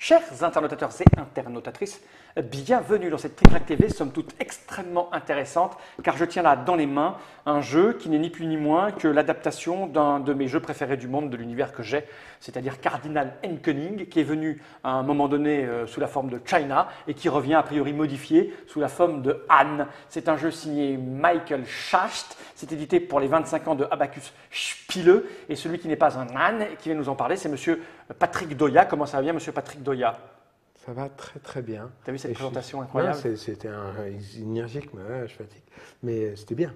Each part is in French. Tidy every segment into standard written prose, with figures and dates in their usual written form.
Chers internautateurs et internautatrices, bienvenue dans cette Trick TV, somme toute extrêmement intéressante, car je tiens là dans les mains un jeu qui n'est ni plus ni moins que l'adaptation d'un de mes jeux préférés du monde, de l'univers que j'ai, c'est-à-dire Cardinal & Cunning, qui est venu à un moment donné sous la forme de China et qui revient a priori modifié sous la forme de Han. C'est un jeu signé Michael Schacht, c'est édité pour les 25 ans de Abacus Spiele, et celui qui n'est pas un Han qui vient nous en parler, c'est monsieur Patrick Doya. Comment ça va bien, monsieur Patrick Doya? Ça va très très bien. Tu as vu cette présentation incroyable? C'était énergique, mais ouais, je fatigue. Mais c'était bien.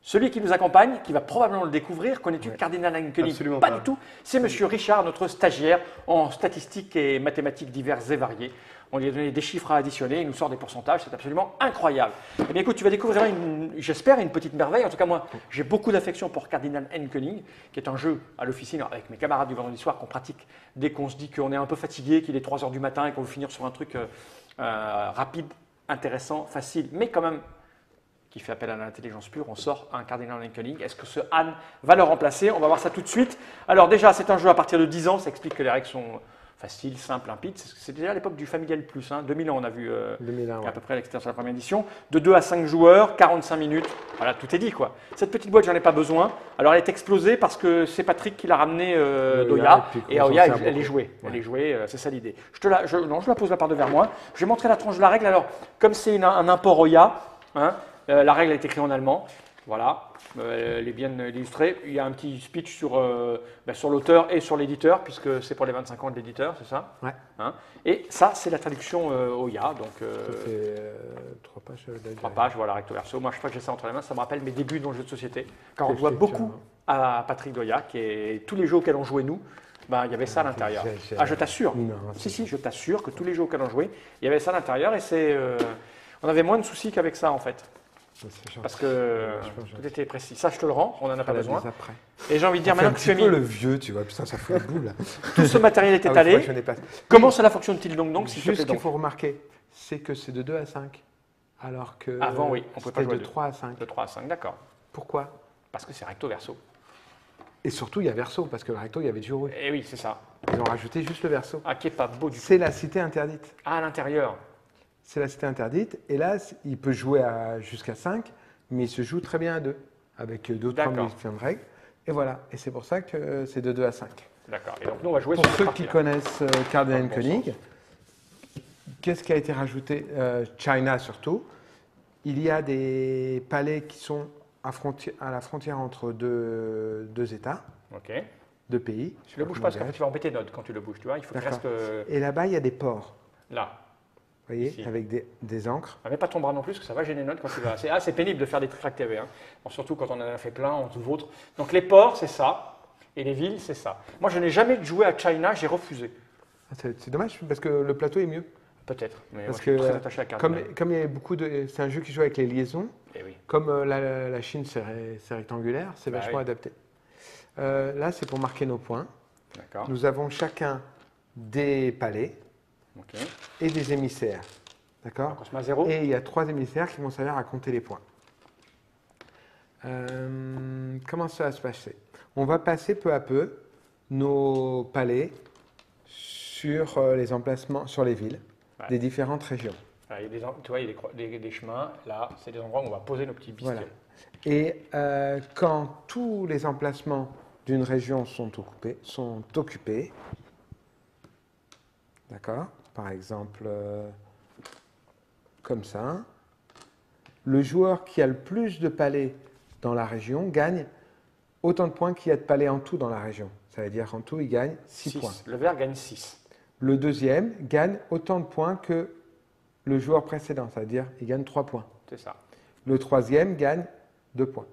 Celui qui nous accompagne, qui va probablement le découvrir, connais-tu Cardinal & Cunning? Absolument Pas pas. du tout. C'est monsieur Richard, notre stagiaire en statistiques et mathématiques diverses et variées. On lui a donné des chiffres à additionner, il nous sort des pourcentages, c'est absolument incroyable. Eh bien écoute, tu vas découvrir, j'espère, une petite merveille. En tout cas, moi, j'ai beaucoup d'affection pour Cardinal & Cunning, qui est un jeu à l'officine avec mes camarades du vendredi soir qu'on pratique dès qu'on se dit qu'on est un peu fatigué, qu'il est 3 h du matin et qu'on veut finir sur un truc rapide, intéressant, facile, mais quand même qui fait appel à l'intelligence pure. On sort un Cardinal & Cunning. Est-ce que ce Han va le remplacer? On va voir ça tout de suite. Alors déjà, c'est un jeu à partir de 10 ans, ça explique que les règles sont facile, simple, limpide. C'est déjà à l'époque du Familial Plus. 2000 ans, on a vu 2001, à peu près l'extérieur sur la première édition. De 2 à 5 joueurs, 45 minutes. Voilà, tout est dit quoi. Cette petite boîte, j'en ai pas besoin. Alors elle est explosée parce que c'est Patrick qui l'a ramené d'Oya. Et Oya, elle est jouée. Elle est jouée, c'est ça l'idée. Non, je la pose là par devers moi. Je vais montrer la tranche de la règle. Alors, comme c'est un import Oya, la règle a été écrite en allemand. Voilà, elle est bien illustrée. Il y a un petit speech sur l'auteur et sur l'éditeur, puisque c'est pour les 25 ans de l'éditeur, c'est ça? Ouais. Et ça, c'est la traduction Oya. Donc, Ça fait 3 pages. 3 pages, voilà, recto verso. Moi, je sais pas que j'ai ça entre les mains, ça me rappelle mes débuts dans le jeu de société. Quand on doit beaucoup à Patrick Doya, qui est tous les jeux auxquels on jouait nous, il y avait ça à l'intérieur. Ah, je t'assure. Si, je t'assure que tous les jeux auxquels on jouait, il y avait ça à l'intérieur et on avait moins de soucis qu'avec ça, en fait. Parce que tout était précis. Ça, je te le rends, on n'en a pas besoin. Et j'ai envie de dire maintenant que tu as mis. Un peu le vieux, tu vois, putain, ça fout le boule. Là. Tout ce matériel est étalé. Comment cela fonctionne-t-il donc Juste ce qu'il faut remarquer, c'est que c'est de 2 à 5. Alors que. Avant, oui, on peut pas jouer de 3 à 5. De 3 à 5, d'accord. Pourquoi? Parce que c'est recto verso. Et surtout, il y a verso, parce que le recto, il y avait du rouge. Et oui, c'est ça. Ils ont rajouté juste le verso. Ah, qui n'est pas beau du tout. C'est la cité interdite. Ah, à l'intérieur. C'est la cité interdite. Et là, il peut jouer jusqu'à 5. Mais il se joue très bien à 2, avec d'autres modifications de règles. Et voilà, et c'est pour ça que c'est de 2 à 5. D'accord, et donc nous on va jouer pour sur ceux qui connaissent Cardinal & Cunning, qu'est-ce qui a été rajouté? China surtout. Il y a des palais qui sont à la frontière entre deux États, deux pays. Tu ne le bouges pas parce que tu vas embêter Nod quand tu le bouges, tu vois, il faut qu'il reste… Et là-bas, il y a des ports. Là. Vous voyez, ici. Avec des ancres. Mets pas ton bras non plus, parce que ça va gêner Nod quand tu vas… C'est pénible de faire des Trick TV, Bon, surtout quand on en a fait plein, on se vautre. Donc les ports, c'est ça, et les villes, c'est ça. Moi, je n'ai jamais joué à China, j'ai refusé. C'est dommage, parce que le plateau est mieux. Peut-être, mais parce moi, je suis très attaché à Cardinal. Comme il y avait beaucoup de… C'est un jeu qui joue avec les liaisons. Oui. Comme la Chine, c'est rectangulaire, c'est vachement adapté. Là, c'est pour marquer nos points. Nous avons chacun des palais et des émissaires. D'accord. On se met à 0. Et il y a 3 émissaires qui vont servir à compter les points. Comment ça va se passer? On va passer peu à peu nos palais sur les emplacements, sur les villes des différentes régions. Il y a tu vois, il y a des chemins. Là, c'est des endroits où on va poser nos petits pistolets. Voilà. Et quand tous les emplacements d'une région sont occupés, d'accord, par exemple… comme ça, le joueur qui a le plus de palais dans la région gagne autant de points qu'il y a de palais en tout dans la région. Ça veut dire qu'en tout, il gagne 6 points. Le vert gagne 6. Le deuxième gagne autant de points que le joueur précédent, c'est-à-dire qu'il gagne 3 points. C'est ça. Le troisième gagne 2 points.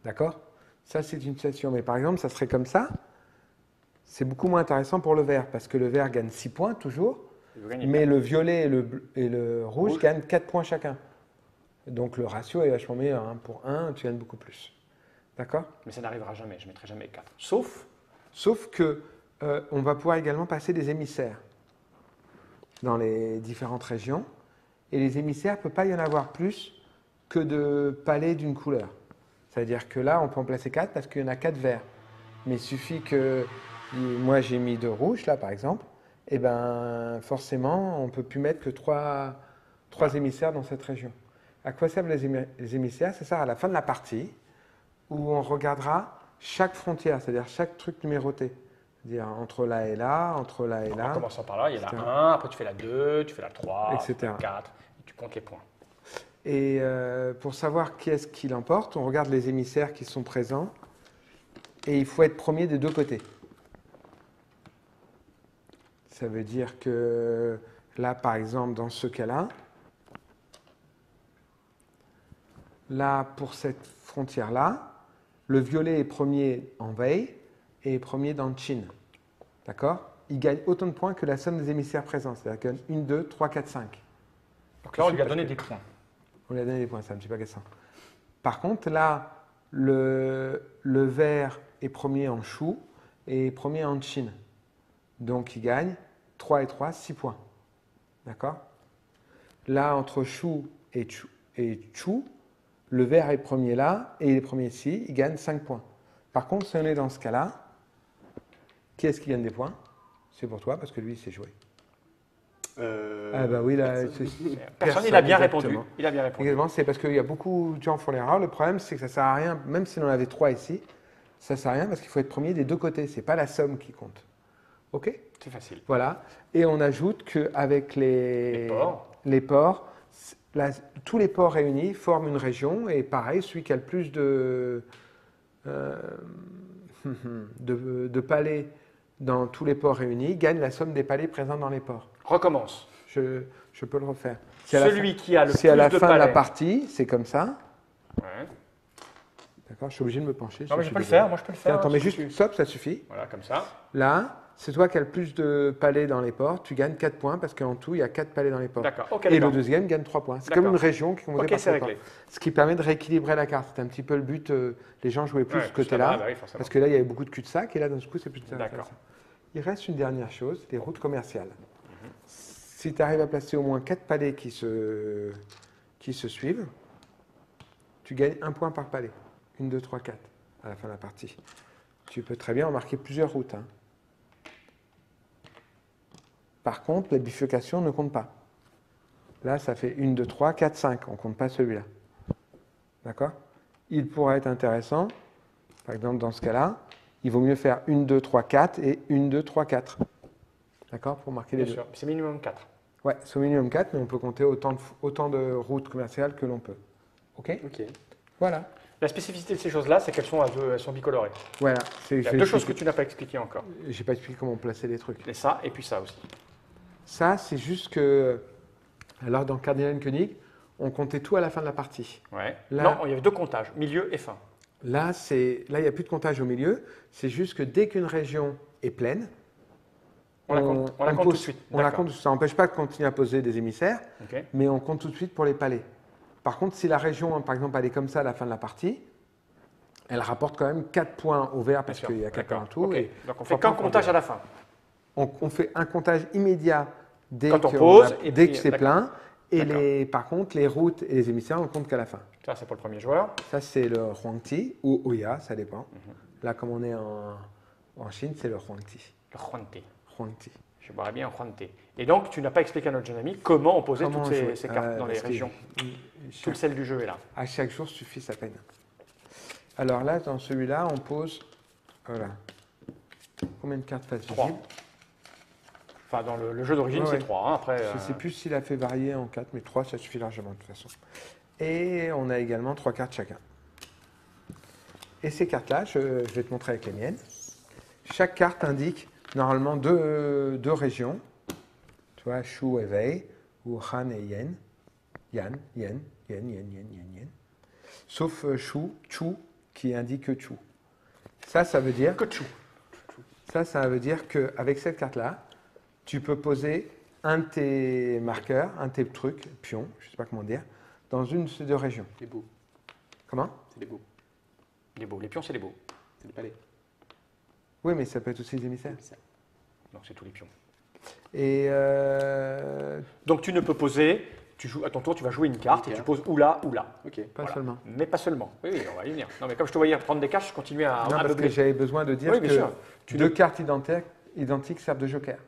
D'accord? Ça, c'est une situation. Mais par exemple, ça serait comme ça. C'est beaucoup moins intéressant pour le vert, parce que le vert gagne 6 points toujours. Mais le violet et le rouge gagnent 4 points chacun. Donc le ratio est vachement meilleur. 1 pour 1, tu gagnes beaucoup plus. D'accord? Mais ça n'arrivera jamais, je ne mettrai jamais 4. Sauf que on va pouvoir également passer des émissaires dans les différentes régions. Et les émissaires, il ne peut pas y en avoir plus que de palais d'une couleur. C'est-à-dire que là, on peut en placer 4 parce qu'il y en a 4 verts. Mais il suffit que… Moi, j'ai mis 2 rouges, là, par exemple. et ben forcément, on ne peut plus mettre que trois émissaires dans cette région. À quoi servent les émissaires? Ça sert à la fin de la partie où on regardera chaque frontière, c'est-à-dire chaque truc numéroté. C'est-à-dire entre là et là, entre là et là. En commençant par là, il y en etc. a un, après tu fais la 2, tu fais la 3, Etc. la 4, et tu comptes les points. Et pour savoir qui est-ce qui l'emporte, on regarde les émissaires qui sont présents et il faut être premier des deux côtés. Ça veut dire que là, par exemple, dans ce cas-là, là, pour cette frontière-là, le violet est premier en Wei et est premier dans Qin. D'accord? Il gagne autant de points que la somme des émissaires présents. C'est-à-dire qu'il gagne 1, 2, 3, 4, 5. Donc là, on lui a donné des points. On lui a donné des points, ça, un petit paquet de 100. Par contre, là, le vert est premier en Shu et est premier en Qin. Donc, il gagne 3 et 3, 6 points. D'accord? Là, entre Shu et Chu, le vert est premier là et il est premier ici, il gagne 5 points. Par contre, si on est dans ce cas-là, qui est-ce qui gagne des points? C'est pour toi, parce que lui, il s'est joué. Ah bah oui, là, Personne, il a bien exactement. répondu. Il a bien répondu. Exactement, c'est parce qu'il y a beaucoup de gens qui font l'erreur. Le problème, c'est que ça ne sert à rien, même si on en avait 3 ici, ça ne sert à rien parce qu'il faut être premier des deux côtés. Ce n'est pas la somme qui compte. OK? C'est facile. Voilà. Et on ajoute qu'avec les ports, tous les ports réunis forment une région. Et pareil, celui qui a le plus de palais dans tous les ports réunis gagne la somme des palais présents dans les ports. Recommence. Je peux le refaire. Celui qui a le plus de C'est à la fin de la palais. partie, c'est comme ça. Ouais. D'accord, je suis obligé de me pencher. Non, mais je peux le faire. Moi, je peux le faire. Attends, mais Si juste, tu- stop, ça suffit. Voilà, comme ça. Là, c'est toi qui as le plus de palais dans les ports. Tu gagnes 4 points parce qu'en tout, il y a 4 palais dans les ports. D'accord. Ok, Et le d'accord. deuxième gagne 3 points. C'est D'accord. comme une région qui est composée Ok, par c'est 3 ports. réglé. Ce qui permet de rééquilibrer la carte. C'était un petit peu le but. Les gens jouaient plus Ouais, ce plus côté-là. là-bas, bah oui, forcément. Parce que là, il y avait beaucoup de cul-de-sac. Et là, d'un coup, c'est plus intéressant. D'accord. Il reste une dernière chose, les routes commerciales. Si tu arrives à placer au moins 4 palais qui se suivent, tu gagnes 1 point par palais. 1, 2, 3, 4 à la fin de la partie. Tu peux très bien en marquer plusieurs routes. Hein. Par contre, la bifurcation ne compte pas. Là, ça fait 1, 2, 3, 4, 5. On ne compte pas celui-là. D'accord? Il pourrait être intéressant, par exemple, dans ce cas-là, il vaut mieux faire 1, 2, 3, 4 et 1, 2, 3, 4. D'accord? Pour marquer les Bien deux. sûr. C'est minimum 4. Ouais, c'est au minimum 4, mais on peut compter autant de routes commerciales que l'on peut. OK? Ok. Voilà. La spécificité de ces choses-là, c'est qu'elles sont, elles sont bicolorées. Voilà. Il y a deux choses que tu n'as pas expliquées encore. J'ai pas expliqué comment placer les trucs. Et ça, et puis ça aussi. Ça, c'est juste que. Alors, dans Cardinal König, on comptait tout à la fin de la partie. Ouais. Là- Non, il y avait deux comptages, milieu et fin. Là, il n'y a plus de comptage au milieu. C'est juste que dès qu'une région est pleine, On la compte tout de suite. On la D'accord. compte. Ça n'empêche pas de continuer à poser des émissaires, Ok. mais on compte tout de suite pour les palais. Par contre, si la région, par exemple, elle est comme ça à la fin de la partie, elle rapporte quand même 4 points au vert parce Bien sûr. qu'il y a 4 points en D'accord. tout. Ok. Et Donc on trois fait qu'un points pour comptage le à la fin. on fait un comptage immédiat dès Quand on qu'on pose, et dès puis, que c'est d'accord. plein. Et D'accord. par contre, les routes et les émissaires, on compte qu'à la fin. Ça, c'est pour le premier joueur. Ça, c'est le Huangti ou Oya, ça dépend. Mhm. Là, comme on est en Chine, c'est le Huangti. Le Juante. Huangti. Je boirais bien Juante. Et donc, tu n'as pas expliqué à notre jeune ami comment on posait Comment toutes jouer ces cartes dans les parce que régions. chaque- Tout le sel du jeu est là. À chaque jour suffit sa peine. Alors là, dans celui-là, on pose. Voilà. Combien de cartes face Trois. visible? Enfin, dans le jeu d'origine, Ouais, c'est ouais. 3. Après, Je ne sais plus s'il a fait varier en 4, mais 3, ça suffit largement de toute façon. Et on a également 3 cartes chacun. Et ces cartes-là, je vais te montrer avec les miennes. Chaque carte indique normalement deux régions. Tu vois, Shu et Wei, ou Han et Yen. Yan, Yen, Yen, Yen, Yen, Yen, Yen. Sauf Chu, qui indique Chu. Ça veut dire que Chou. ça veut dire qu'avec cette carte-là, tu peux poser un de tes marqueurs, un de tes trucs, pions, je ne sais pas comment dire, dans une de ces deux régions. Les beaux. Comment? C'est les beaux. Les beaux. Les pions, c'est les beaux. C'est les palais. Oui, mais ça peut être aussi des émissaires. C'est ça. Donc, c'est tous les pions. Et Donc, tu ne peux poser. Tu joues, à ton tour, tu vas jouer une carte et tu poses ou là ou là. Ok. pas Voilà. seulement. Mais pas seulement. Oui, oui, on va y venir. Non, mais comme je te voyais prendre des cartes, je continuais à Non, parce que meubler. j'avais besoin de dire Oui, bien que sûr. deux cartes identiques servent de joker.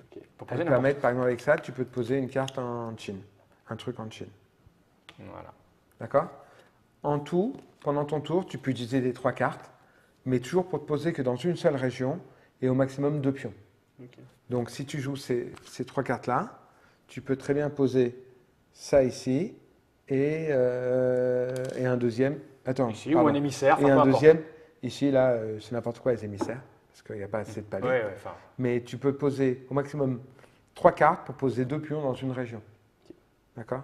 Ok. Pour Elle poser te n'importe permet, par exemple, avec ça, tu peux te poser une carte en Chine, un truc en Chine. Voilà. D'accord? En tout, pendant ton tour, tu peux utiliser les 3 cartes, mais toujours pour te poser que dans une seule région et au maximum 2 pions. Ok. Donc, si tu joues ces 3 cartes-là, tu peux très bien poser ça ici et un deuxième. Attends, Ici, pardon. ou un émissaire, Et enfin, peu un importe. deuxième. Ici, là, c'est n'importe quoi les émissaires, parce qu'il n'y a pas assez de paliers. Ouais, ouais, enfin. Mais tu peux poser au maximum 3 cartes pour poser 2 pions dans une région. D'accord?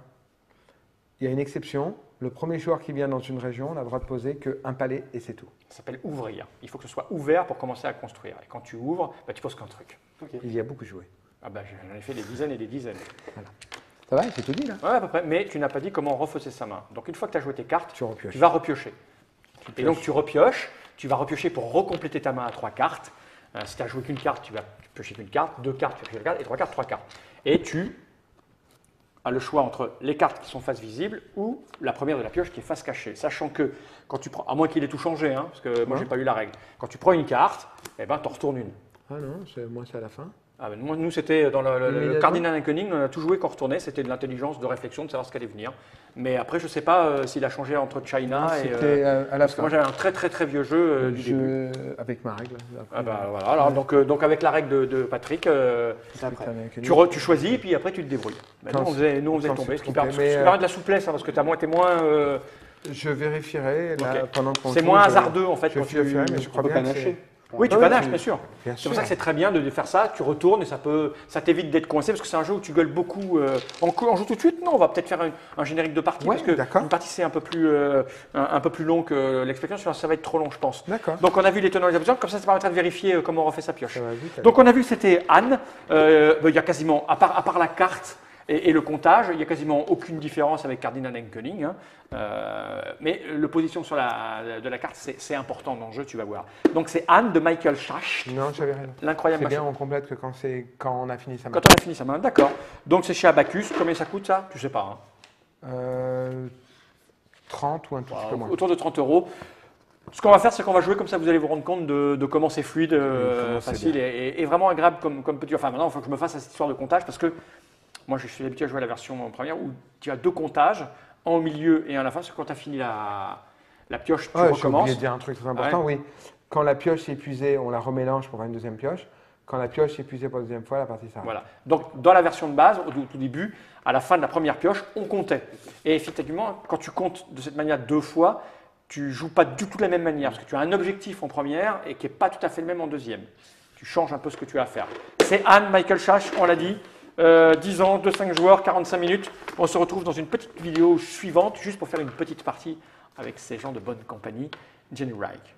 Il y a une exception. Le premier joueur qui vient dans une région n'a le droit de poser qu'un palais et c'est tout. Ça s'appelle ouvrir. Il faut que ce soit ouvert pour commencer à construire. Et quand tu ouvres, bah, tu poses qu'un truc. Il y a beaucoup joué. Ah bah, j'en ai fait des dizaines et des dizaines. Ça va? C'est tout dit là? Ouais, à peu près. Mais tu n'as pas dit comment on refaisait sa main. Donc une fois que tu as joué tes cartes, Tu repioches. tu vas repiocher. Et donc tu repioches. Tu vas repiocher pour recompléter ta main à 3 cartes. Si tu n'as joué qu'une carte, tu vas piocher qu'une carte. 2 cartes, tu vas piocher une carte. Et 3 cartes, 3 cartes. Et tu as le choix entre les cartes qui sont face visible ou la première de la pioche qui est face cachée. Sachant que quand tu prends, à moins qu'il ait tout changé, hein, parce que moi j'ai pas eu la règle, quand tu prends une carte, eh ben, tu en retournes une. Ah non, moi c'est à la fin. Ah ben, nous c'était dans le Immédiatement. Cardinal Uncanning, on a tout joué qu'on retournait, c'était de l'intelligence, de réflexion, de savoir ce qu'allait venir. Mais après je sais pas s'il a changé entre China et... C'était à la parce que fin. moi j'avais un très très très vieux jeu du début. Avec ma règle. Après, Ah bah, voilà. Alors, donc avec la règle de Patrick, tu choisis et puis après tu te débrouilles. Ben, Quand nous on faisait quand tomber, c'est ce qui trompé, permet de la souplesse, hein, parce que tu es moins... Je vérifierai là, Ok. pendant ton c'est tour, moins je- hasardeux en fait Je quand tu... vérifierai, mais je crois On peut bien que panacher. Oui, tu Ah ouais, panaches, tu- bien sûr. Bien C'est sûr. pour ça que c'est très bien de faire ça, tu retournes et ça t'évite d'être coincé parce que c'est un jeu où tu gueules beaucoup. On joue tout de suite? Non, on va peut-être faire un générique de partie Ouais, parce que d'accord. une partie c'est un peu plus long que l'expérience, ça va être trop long je pense. D'accord. Donc on a vu les tenants et les aboutissants, comme ça permettra de vérifier comment on refait sa pioche. Ça va vite, Donc on a vu que c'était Anne, il y a quasiment, à part la carte et le comptage, il n'y a quasiment aucune différence avec Cardinal Uncanning. Hein. Mais le position de la carte, c'est important dans le jeu, tu vas voir. Donc c'est Anne de Michael Schacht, Non, j'avais rien. l'incroyable C'est bien, machin. on complète que quand on a fini sa main. Quand on a fini sa main, d'accord. Donc c'est chez Abacus, combien ça coûte ça? Tu sais pas. Hein. 30 ou un tout petit peu moins. Autour de 30 €. Ce qu'on va faire, c'est qu'on va jouer comme ça, vous allez vous rendre compte de comment c'est fluide, comment c'est facile et vraiment agréable comme petit. Enfin maintenant, il faut que je me fasse cette histoire de comptage parce que moi je suis habitué à jouer à la version première où tu as 2 comptages, un au milieu et un à la fin, parce que quand tu as fini la pioche, tu Ouais, j'ai recommences. oublié de dire un truc très important, oui. Quand la pioche est épuisée, on la remélange pour faire une deuxième pioche. Quand la pioche est épuisée pour la deuxième fois, la partie s'arrête. Voilà. Donc, dans la version de base, au tout début, à la fin de la première pioche, on comptait. Et effectivement, quand tu comptes de cette manière 2 fois, tu joues pas du tout de la même manière, parce que tu as un objectif en première et qui n'est pas tout à fait le même en deuxième. Tu changes un peu ce que tu as à faire. C'est Anne, Michael Schacht, on l'a dit, 10 ans, 2-5 joueurs, 45 minutes. On se retrouve dans une petite vidéo suivante, juste pour faire une petite partie avec ces gens de bonne compagnie. Jenny Reich.